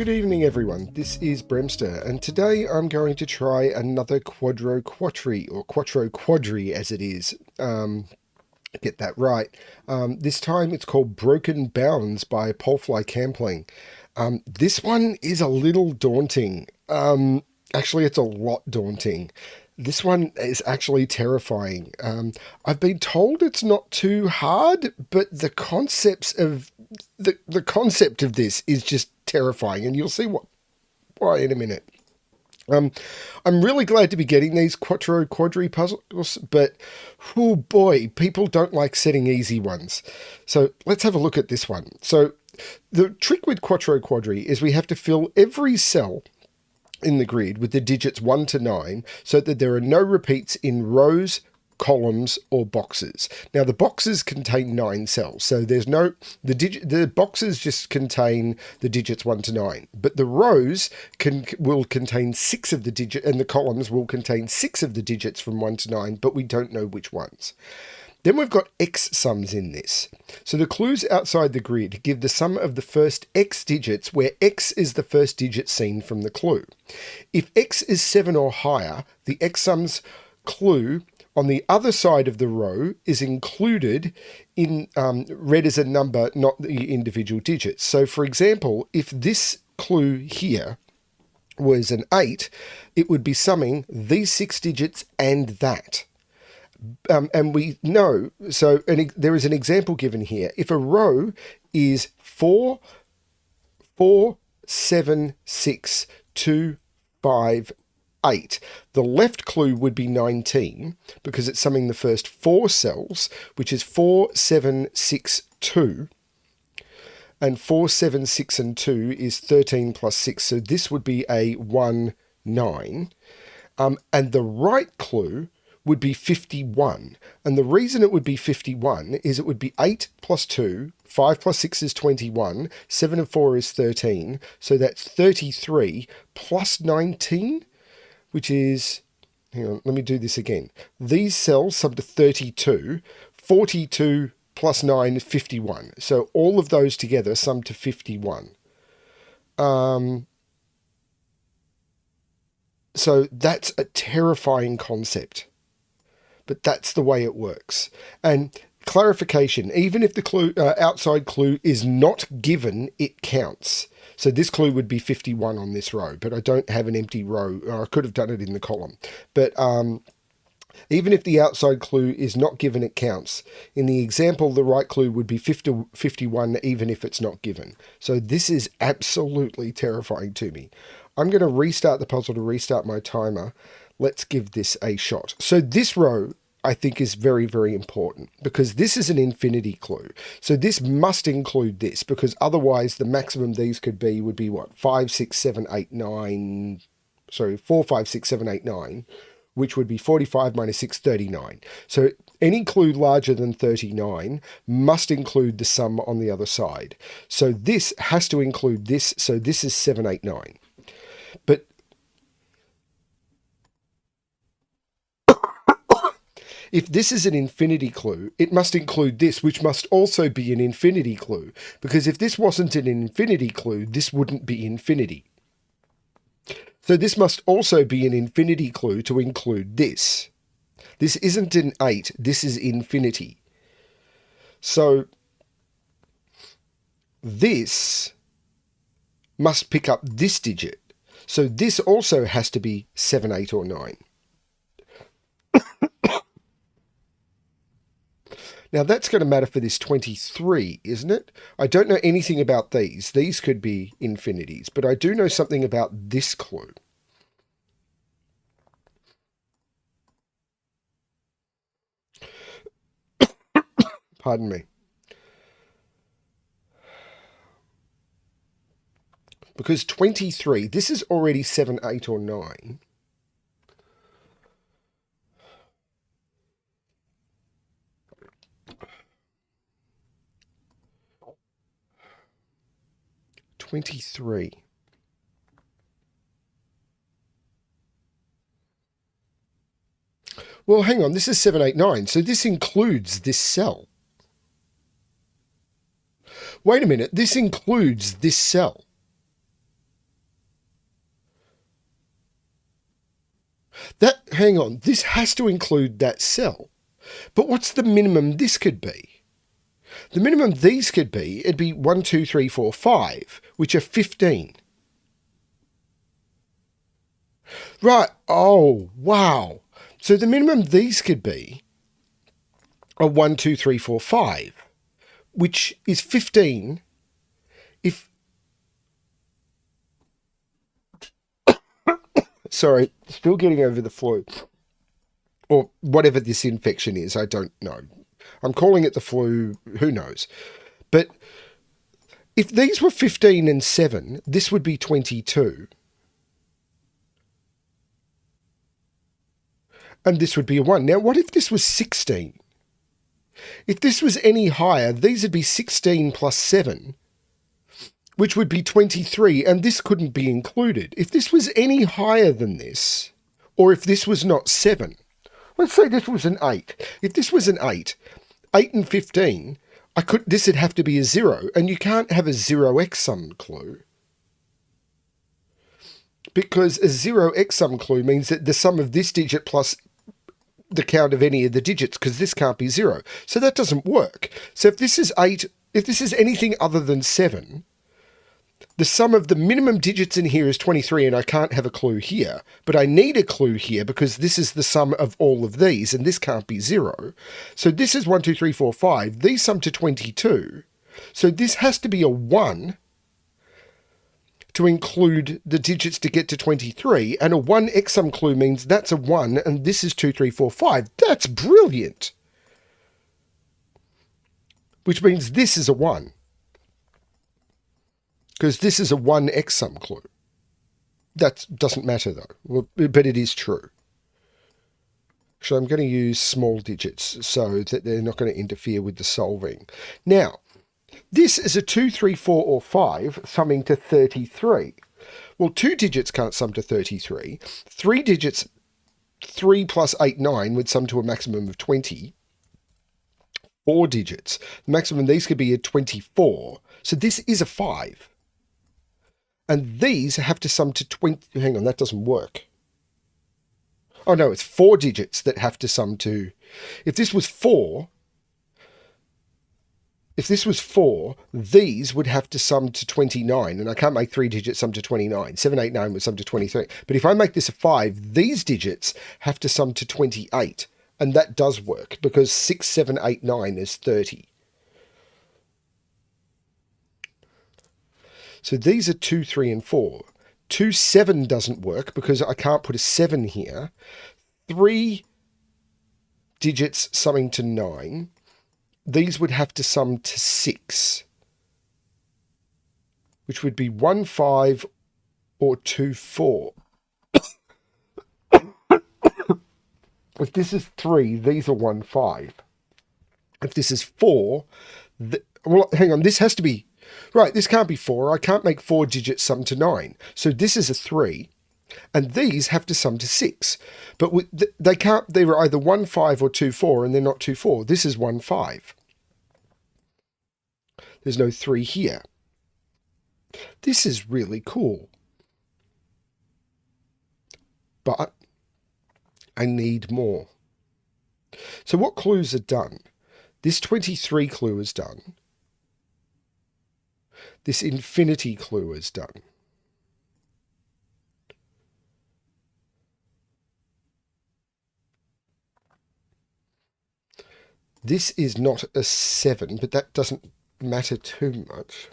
Good evening everyone, this is BremSter and today I'm going to try another Quattroquadri, or Quattroquadri as it is. Get that right. This time it's called Broken Bounds by Palfly Kampling. This one is a little daunting. Actually, it's a lot daunting. This one is actually terrifying. I've been told it's not too hard, but the concepts of the concept of this is just terrifying, and you'll see why in a minute. I'm really glad to be getting these Quattroquadri puzzles, but oh boy, people don't like setting easy ones. So let's have a look at this one. So the trick with Quattroquadri is we have to fill every cell in the grid with the digits 1 to 9 so that there are no repeats in rows, columns or boxes. Now the boxes contain 9 cells, so there's no the boxes just contain the digits 1 to 9, but the rows will contain 6 of the digits and the columns will contain 6 of the digits from 1 to 9, but we don't know which ones. Then we've got x sums in this. So the clues outside the grid give the sum of the first x digits, where x is the first digit seen from the clue. If x is 7 or higher, the x sums clue on the other side of the row is included in read as a number, not the individual digits. So for example, if this clue here was an 8, it would be summing these 6 digits and that. And we know, so there is an example given here. If a row is 4, 4, 7, 6, 2, 5, 8, the left clue would be 19 because it's summing the first 4 cells, which is 4, 7, 6, 2. And 4, 7, 6 and 2 is 13 plus 6. So this would be a 1, 9. And the right clue would be 51. And the reason it would be 51 is it would be 8 plus 2, 5 plus 6 is 21, 7 and 4 is 13, so that's 33 plus 19, which is, hang on, let me do this again. These cells sum to 32, 42 plus 9 is 51. So all of those together sum to 51. So that's a terrifying concept. But that's the way it works. And clarification, even if the clue outside clue is not given, it counts. So this clue would be 51 on this row, but I don't have an empty row. I could have done it in the column. But even if the outside clue is not given, it counts. In the example, the right clue would be 51, even if it's not given. So this is absolutely terrifying to me. I'm going to restart the puzzle to restart my timer. Let's give this a shot. So this row, I think, is very, very important because this is an infinity clue. So this must include this because otherwise the maximum these could be would be what? 5, 6, 7, 8, 9. Sorry, 4, 5, 6, 7, 8, 9, which would be 45 minus 6, 39. So any clue larger than 39 must include the sum on the other side. So this has to include this. So this is 7, 8, 9. But if this is an infinity clue, it must include this, which must also be an infinity clue. Because if this wasn't an infinity clue, this wouldn't be infinity. So this must also be an infinity clue to include this. This isn't an 8, this is infinity. So this must pick up this digit. So this also has to be 7, 8 or 9. Now that's going to matter for this 23, isn't it? I don't know anything about these. These could be infinities, but I do know something about this clue. Pardon me. Because 23, this is already 7, 8 or 9. $23. Well, hang on, this is 7, 8, 9, so this includes this cell. Wait a minute, this includes this cell. Hang on, this has to include that cell. But what's the minimum this could be? The minimum these could be, it'd be 1, 2, 3, 4, 5, which are 15. Right, oh, wow. So the minimum these could be are 1, 2, 3, 4, 5, which is 15 if... Sorry, still getting over the flu. Or whatever this infection is, I don't know. I'm calling it the flu, who knows. But if these were 15 and 7, this would be 22. And this would be a 1. Now, what if this was 16? If this was any higher, these would be 16 plus 7, which would be 23, and this couldn't be included. If this was any higher than this, or if this was not 7, let's say this was an 8. If this was an 8 and 15, this would have to be a 0, and you can't have a 0x sum clue. Because a 0x sum clue means that the sum of this digit plus the count of any of the digits, because this can't be 0. So that doesn't work. So if this is 8, if this is anything other than 7, the sum of the minimum digits in here is 23, and I can't have a clue here. But I need a clue here because this is the sum of all of these, and this can't be 0. So this is 1, 2, 3, 4, 5. These sum to 22. So this has to be a 1 to include the digits to get to 23, and a 1x sum clue means that's a 1, and this is 2, 3, 4, 5. That's brilliant! Which means this is a 1. Because this is a 1x sum clue. That doesn't matter though, well, but it is true. So I'm going to use small digits so that they're not going to interfere with the solving. Now, this is a 2, 3, 4, or 5 summing to 33. Well, 2 digits can't sum to 33. 3 digits, 3 plus 8, 9, would sum to a maximum of 20. 4 digits, the maximum these could be a 24. So this is a 5. And these have to sum to 20. Hang on, that doesn't work. Oh no, it's 4 digits that have to sum to... If this was 4, these would have to sum to 29, and I can't make 3 digits sum to 29. 7, 8, 9 would sum to 23. But if I make this a 5, these digits have to sum to 28, and that does work, because 6, 7, 8, 9 is 30. So these are 2, 3, and 4. 2, 7 doesn't work because I can't put a 7 here. 3 digits summing to 9. These would have to sum to 6, which would be 1, 5, or 2, 4. If this is 3, these are 1, 5. If this is 4, well, hang on, this has to be... Right, this can't be 4. I can't make 4 digits sum to 9. So this is a 3, and these have to sum to 6. But they can't, they were either 1, 5 or 2, 4, and they're not 2, 4. This is 1, 5. There's no 3 here. This is really cool. But I need more. So what clues are done? This 23 clue is done. This infinity clue is done. This is not a 7, but that doesn't matter too much.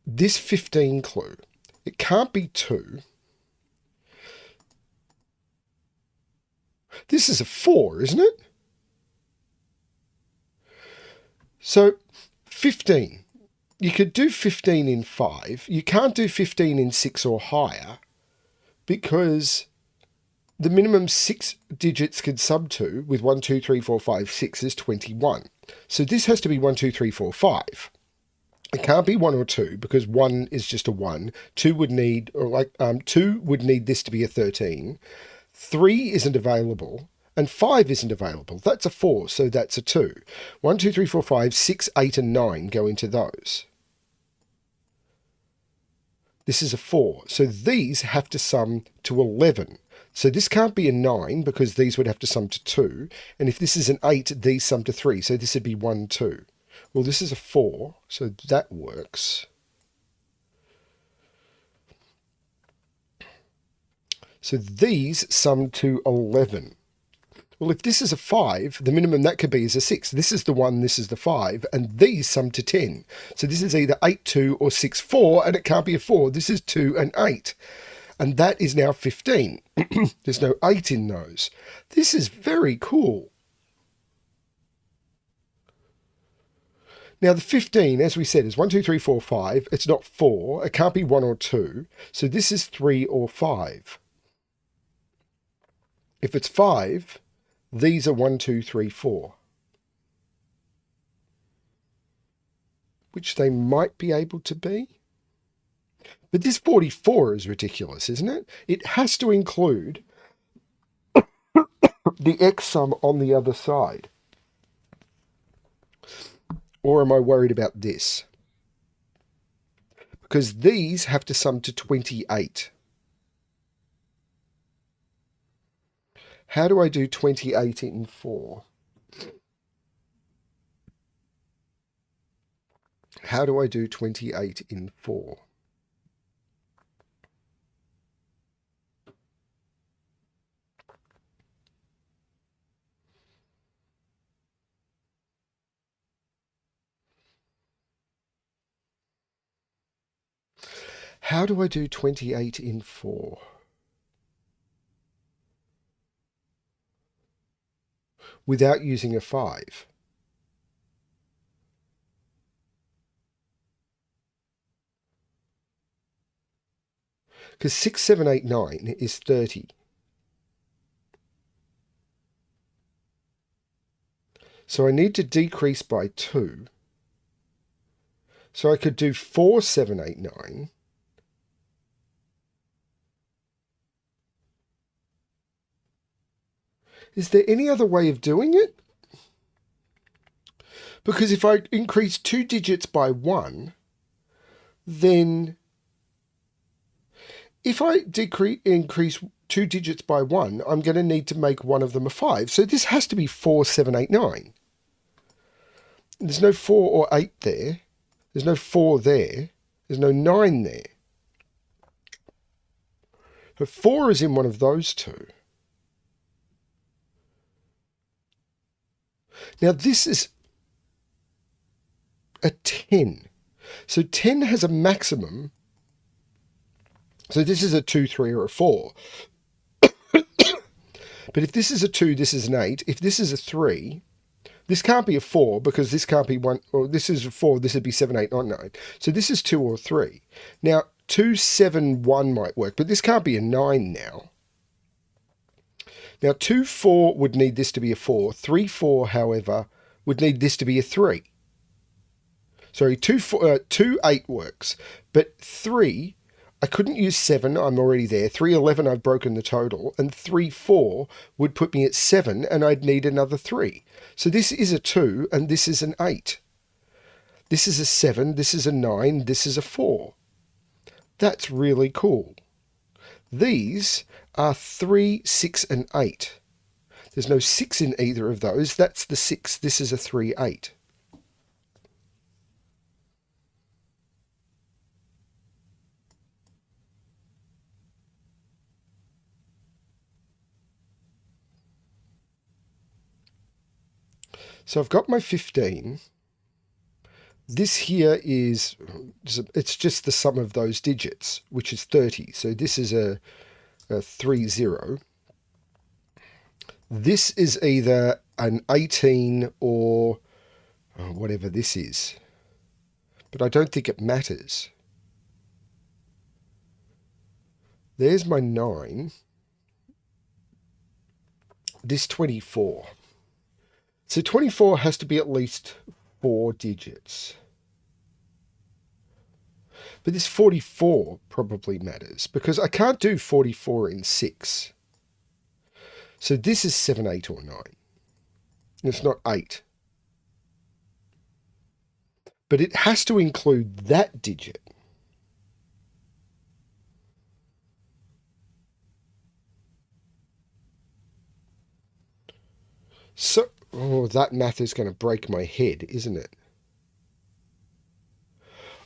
This 15 clue, it can't be 2. This is a 4, isn't it? So 15, you could do 15 in 5. You can't do 15 in 6 or higher because the minimum 6 digits could sum to with 1, 2, 3, 4, 5, 6 is 21. So this has to be 1, 2, 3, 4, 5. It can't be 1 or 2 because 1 is just a 1. 2 would need, 2 would need this to be a 13. 3 isn't available. And 5 isn't available. That's a 4, so that's a 2. 1, 2, 3, 4, 5, 6, 8, and 9 go into those. This is a 4. So these have to sum to 11. So this can't be a 9 because these would have to sum to 2. And if this is an 8, these sum to 3. So this would be 1, 2. Well, this is a 4, so that works. So these sum to 11. Well, if this is a 5, the minimum that could be is a 6. This is the 1, this is the 5, and these sum to 10. So this is either 8, 2 or 6, 4, and it can't be a 4. This is 2 and 8. And that is now 15. There's no 8 in those. This is very cool. Now the 15, as we said, is 1, 2, 3, 4, 5. It's not 4. It can't be 1 or 2. So this is 3 or 5. If it's 5, these are 1, 2, 3, 4. Which they might be able to be. But this 44 is ridiculous, isn't it? It has to include the x sum on the other side. Or am I worried about this? Because these have to sum to 28. How do I do 28 in 4? How do I do 28 in 4? How do I do 28 in 4? Without using a 5. Because 6, 7, 8, 9 is 30. So I need to decrease by 2. So I could do 4, 7, 8, 9. Is there any other way of doing it? Because if I increase 2 digits by 1, then if I increase 2 digits by 1, I'm going to need to make one of them a 5. So this has to be 4, 7, 8, 9. There's no 4 or 8 there. There's no 4 there. There's no 9 there. So 4 is in one of those two. Now this is a 10. So 10 has a maximum. So this is a 2, 3, or a 4. But if this is a 2, this is an 8. If this is a 3, this can't be a 4 because this can't be 1. Or this is a 4, this would be 7, 8, 9, 9. So this is 2 or 3. Now 2, 7, 1 might work, but this can't be a 9 now. Now 2, 4 would need this to be a 4. 3, 4, however, would need this to be a 3. Sorry, 2, 8 works. But 3, I couldn't use 7, I'm already there. 3, 11, I've broken the total. And 3, 4 would put me at 7, and I'd need another 3. So this is a 2, and this is an 8. This is a 7, this is a 9, this is a 4. That's really cool. These are 3, 6, and 8. There's no 6 in either of those. That's the 6. This is a 3, 8. So I've got my 15. This here is, it's just the sum of those digits, which is 30. So this is a 3, 0. This is either an 18 or whatever this is. But I don't think it matters. There's my 9. This 24. So 24 has to be at least 4 digits. But this 44 probably matters because I can't do 44 in 6. So this is 7, 8, or 9. It's not 8. But it has to include that digit. So, oh, that math is going to break my head, isn't it?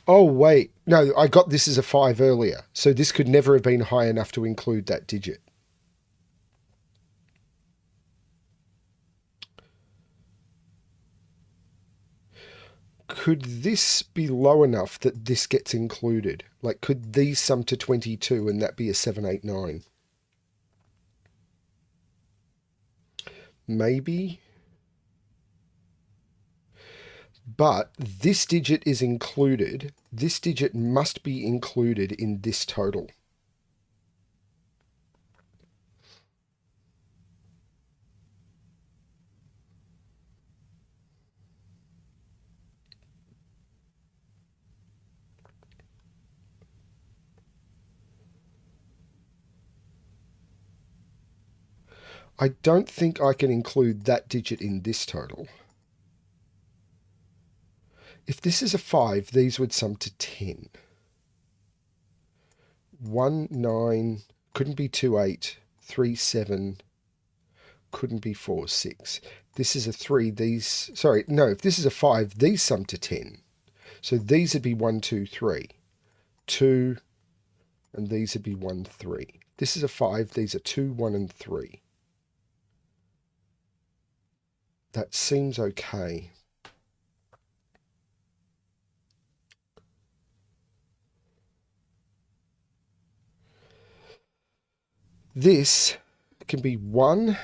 Oh, wait. No, I got this as a 5 earlier, so this could never have been high enough to include that digit. Could this be low enough that this gets included? Like, could these sum to 22 and that be a 789? Maybe. But this digit is included. This digit must be included in this total. I don't think I can include that digit in this total. If this is a 5, these would sum to 10. 1, 9, couldn't be 2, 8, 3, 7, couldn't be 4, 6. This is a 3, these... Sorry, no, if this is a 5, these sum to 10. So these would be 1, 2, 3. 2, and these would be 1, 3. This is a 5, these are 2, 1, and 3. That seems okay. This can be 1,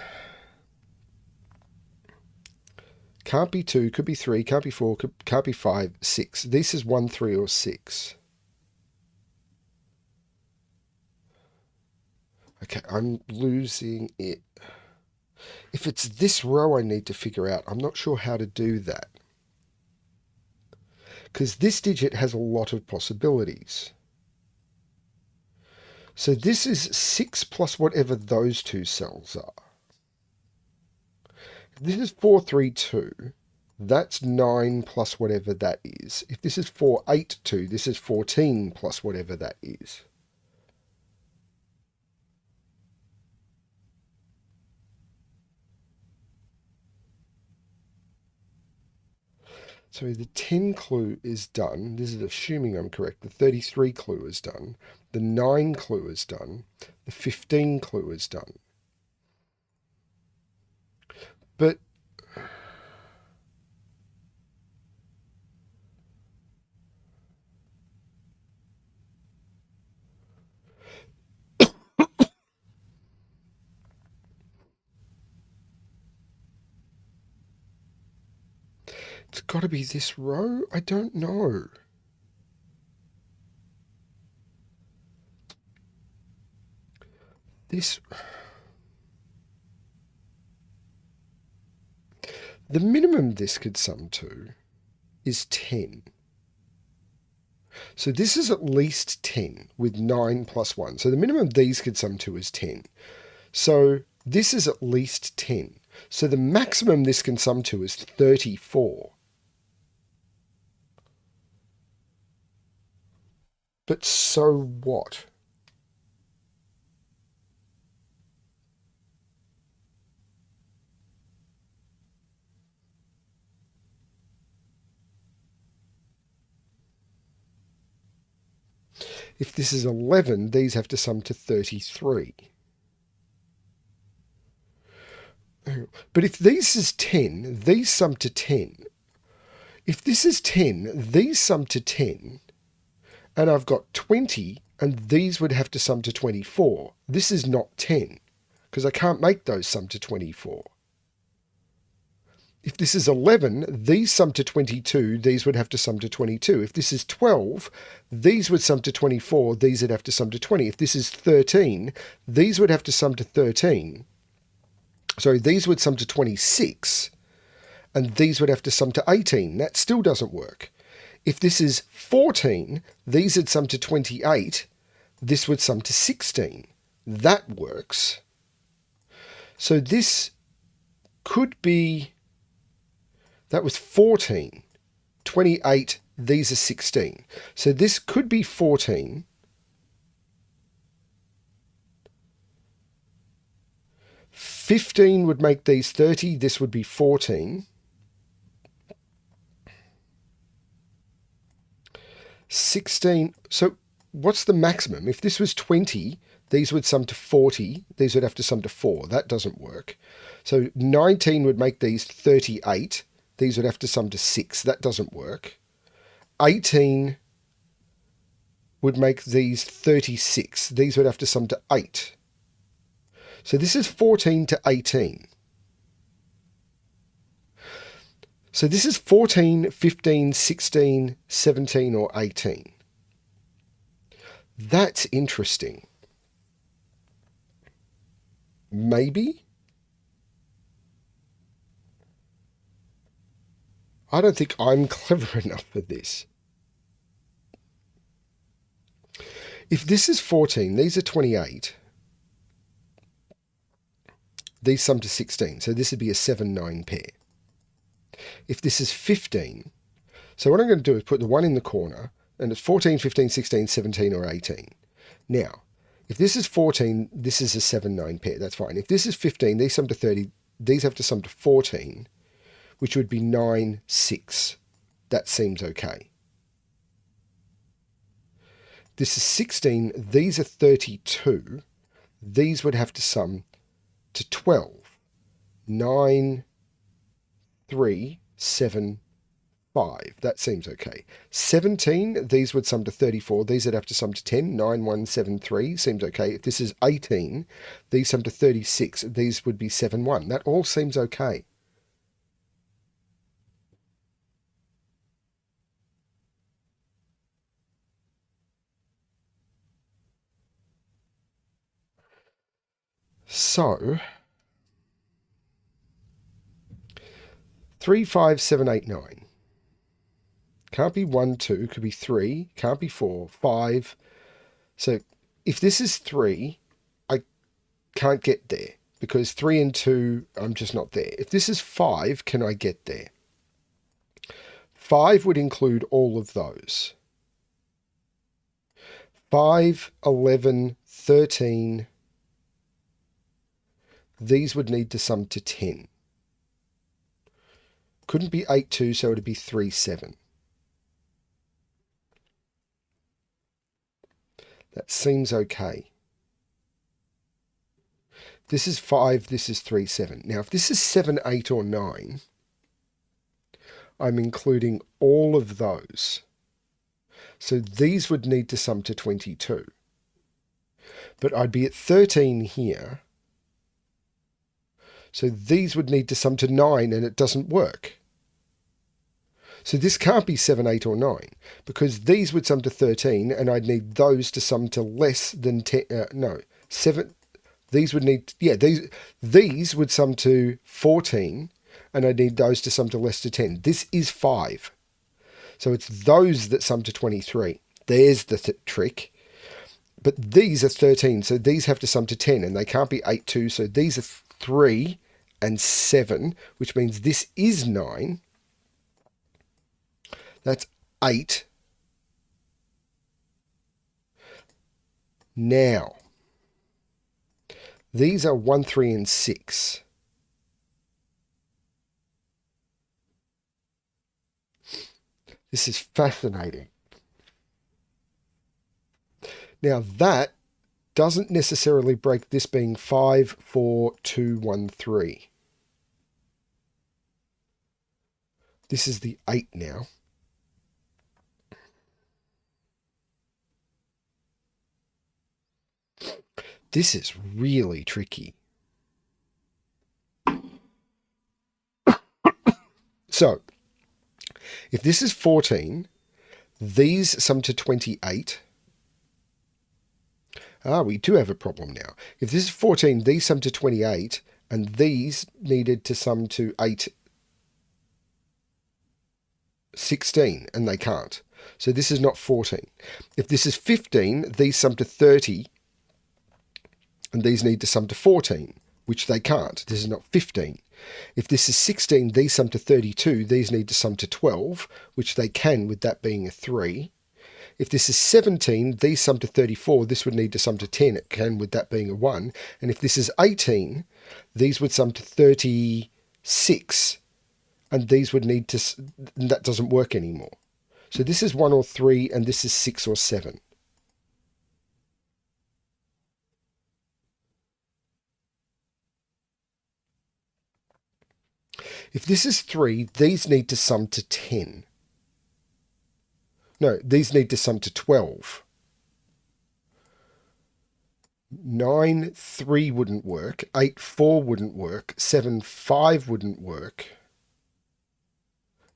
can't be 2, could be 3, can't be 4, can't be 5, 6. This is 1, 3, or 6. Okay, I'm losing it. If it's this row I need to figure out, I'm not sure how to do that. Because this digit has a lot of possibilities. So this is 6 plus whatever those two cells are. If this is 4, 3, 2, that's 9 plus whatever that is. If this is 4, 8, 2, this is 14 plus whatever that is. So the 10 clue is done. This is assuming I'm correct. The 33 clue is done. The 9 clue is done. The 15 clue is done. But it's got to be this row? I don't know. This... The minimum this could sum to is 10. So this is at least 10 with 9 plus 1. So the minimum these could sum to is 10. So this is at least 10. So the maximum this can sum to is 34. But so what? If this is 11, these have to sum to 33. But if this is 10, these sum to 10. If this is 10, these sum to 10. And I've got 20, and these would have to sum to 24. This is not 10, because I can't make those sum to 24. If this is 11, these sum to 22, these would have to sum to 22. If this is 12, these would sum to 24, these would have to sum to 20. If this is 13, these would have to sum to 13. So these would sum to 26, and these would have to sum to 18. That still doesn't work. If this is 14, these would sum to 28, this would sum to 16. That works. So this could be... That was 14. 28, these are 16. So this could be 14. 15 would make these 30. This would be 14. 16. So what's the maximum? If this was 20, these would sum to 40. These would have to sum to 4. That doesn't work. So 19 would make these 38. These would have to sum to 6. That doesn't work. 18 would make these 36. These would have to sum to 8. So this is 14 to 18. So this is 14, 15, 16, 17, or 18. That's interesting. Maybe? I don't think I'm clever enough for this. If this is 14, these are 28. These sum to 16, so this would be a 7-9 pair. If this is 15, so what I'm going to do is put the 1 in the corner, and it's 14, 15, 16, 17, or 18. Now, if this is 14, this is a 7-9 pair, that's fine. If this is 15, these sum to 30, these have to sum to 14, which would be 9, 6. That seems okay. This is 16, these are 32. These would have to sum to 12. 9, 3, 7, 5. That seems okay. 17, these would sum to 34. These would have to sum to 10. 9, 1, 7, 3. Seems okay. If this is 18, these sum to 36. These would be 7, 1. That all seems okay. So 3, 5, 7, 8, 9. Can't be 1, 2. Could be 3. Can't be 4, 5. So if this is 3, I can't get there because 3 and 2, I'm just not there. If this is 5, can I get there? 5 would include all of those. 5, 11, 13. These would need to sum to 10. Couldn't be 8, 2, so it would be 3, 7. That seems okay. This is 5, this is 3, 7. Now, if this is 7, 8, or 9, I'm including all of those. So these would need to sum to 22. But I'd be at 13 here. So these would need to sum to 9, and it doesn't work. So this can't be 7, 8, or 9, because these would sum to 13, and I'd need those to sum to less than 10. No, 7. These would need, yeah, these would sum to 14, and I'd need those to sum to less than 10. This is 5. So it's those that sum to 23. There's the trick. But these are 13, so these have to sum to 10, and they can't be 8, 2, so these are 3 and 7, which means this is 9. That's 8. Now, these are 1, 3, and 6. This is fascinating. Now, that doesn't necessarily break this being 5, 4, 2, 1, 3. This is the 8 now. This is really tricky. So, if this is 14, these sum to 28. We do have a problem now. If this is 14, these sum to 28, and these needed to sum to 8, 16, and they can't. So this is not 14. If this is 15, these sum to 30, and these need to sum to 14, which they can't. This is not 15. If this is 16, these sum to 32. These need to sum to 12, which they can with that being a 3. If this is 17, these sum to 34. This would need to sum to 10. It can with that being a 1. And if this is 18, these would sum to 36. And these would need to... that doesn't work anymore. So this is 1 or 3, and this is 6 or 7. If this is 3, these need to sum to 10. No, these need to sum to 12. 9, 3 wouldn't work. 8, 4 wouldn't work. 7, 5 wouldn't work.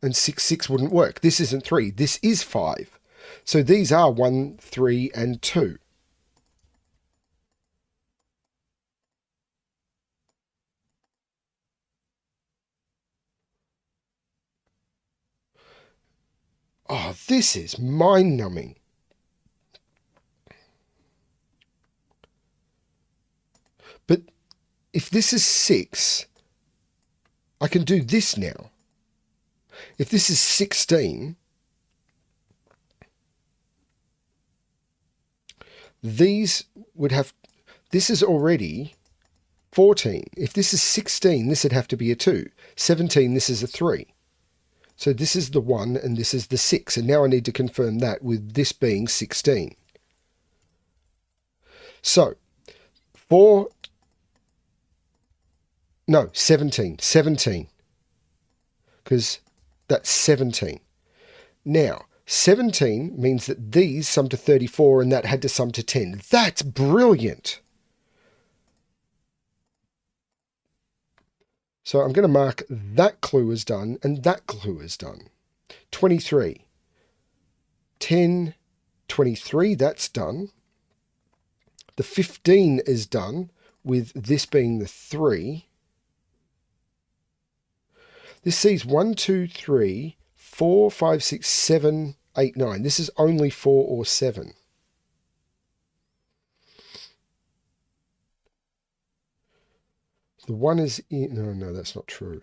And 6, 6 wouldn't work. This isn't 3. This is 5. So these are 1, 3, and 2. Oh, this is mind-numbing. But if this is 6, I can do this now. If this is 16, these would have... this is already 14. If this is 16, this would have to be a 2. 17, this is a 3. So this is the 1 and this is the 6. And now I need to confirm that with this being 16. So, 17. 17. Because that's 17. Now, 17 means that these sum to 34 and that had to sum to 10. That's brilliant. So I'm going to mark that clue as done and that clue as done. 23. 10, 23, that's done. The 15 is done with this being the 3. This sees 1, 2, 3, 4, 5, 6, 7, 8, 9. This is only 4 or 7. The 1 is in... no, that's not true.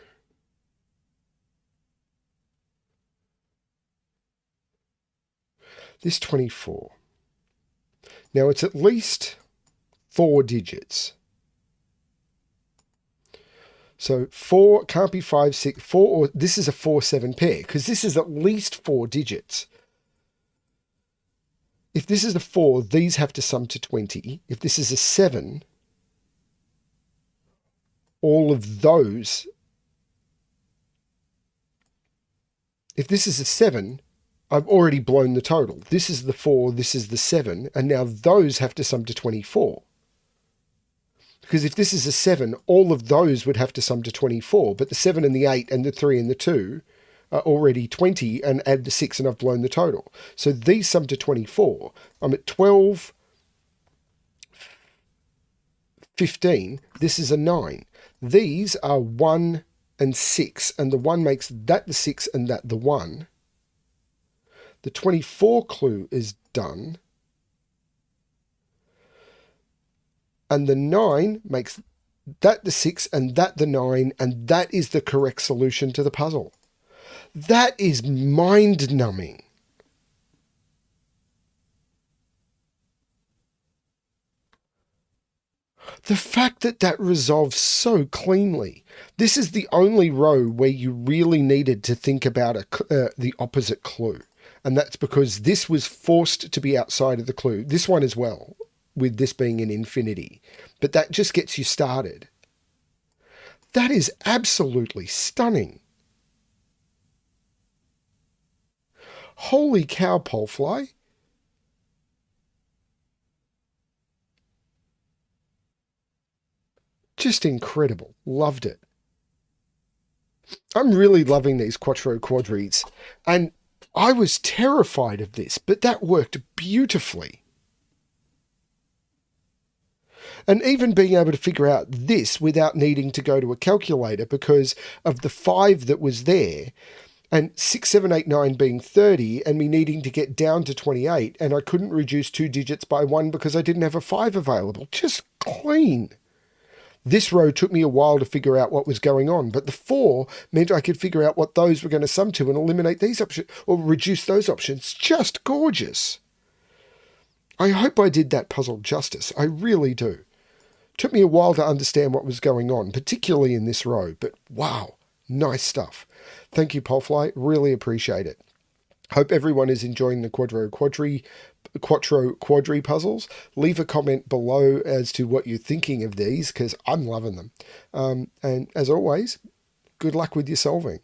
This 24. Now it's at least 4 digits. So 4 can't be 5, 6, 4, or this is a 4, 7 pair, because this is at least 4 digits. If this is a 4, these have to sum to 20. If this is a 7, all of those... if this is a 7, I've already blown the total. This is the 4, this is the 7, and now those have to sum to 24. Because if this is a 7, all of those would have to sum to 24, but the 7 and the 8 and the 3 and the 2 are already 20, and add the 6 and I've blown the total. So these sum to 24. I'm at 12, 15. This is a 9. These are 1 and 6, and the 1 makes that the 6 and that the 1. The 24 clue is done. And the 9 makes that the 6 and that the 9, and that is the correct solution to the puzzle. That is mind-numbing. The fact that that resolves so cleanly. This is the only row where you really needed to think about the opposite clue. And that's because this was forced to be outside of the clue. This one as well, with this being an infinity. But that just gets you started. That is absolutely stunning. Holy cow, Palfly. Just incredible. Loved it. I'm really loving these Quattroquadris. And I was terrified of this, but that worked beautifully. And even being able to figure out this without needing to go to a calculator because of the 5 that was there, and 6, 7, 8, 9 being 30, and me needing to get down to 28, and I couldn't reduce 2 digits by 1 because I didn't have a 5 available. Just clean. This row took me a while to figure out what was going on, but the 4 meant I could figure out what those were going to sum to and eliminate these options, or reduce those options. Just gorgeous. I hope I did that puzzle justice. I really do. Took me a while to understand what was going on, particularly in this row, but wow, nice stuff. Thank you, Palfly. Really appreciate it. Hope everyone is enjoying the Quattro Quadri puzzles. Leave a comment below as to what you're thinking of these, because I'm loving them. And as always, good luck with your solving.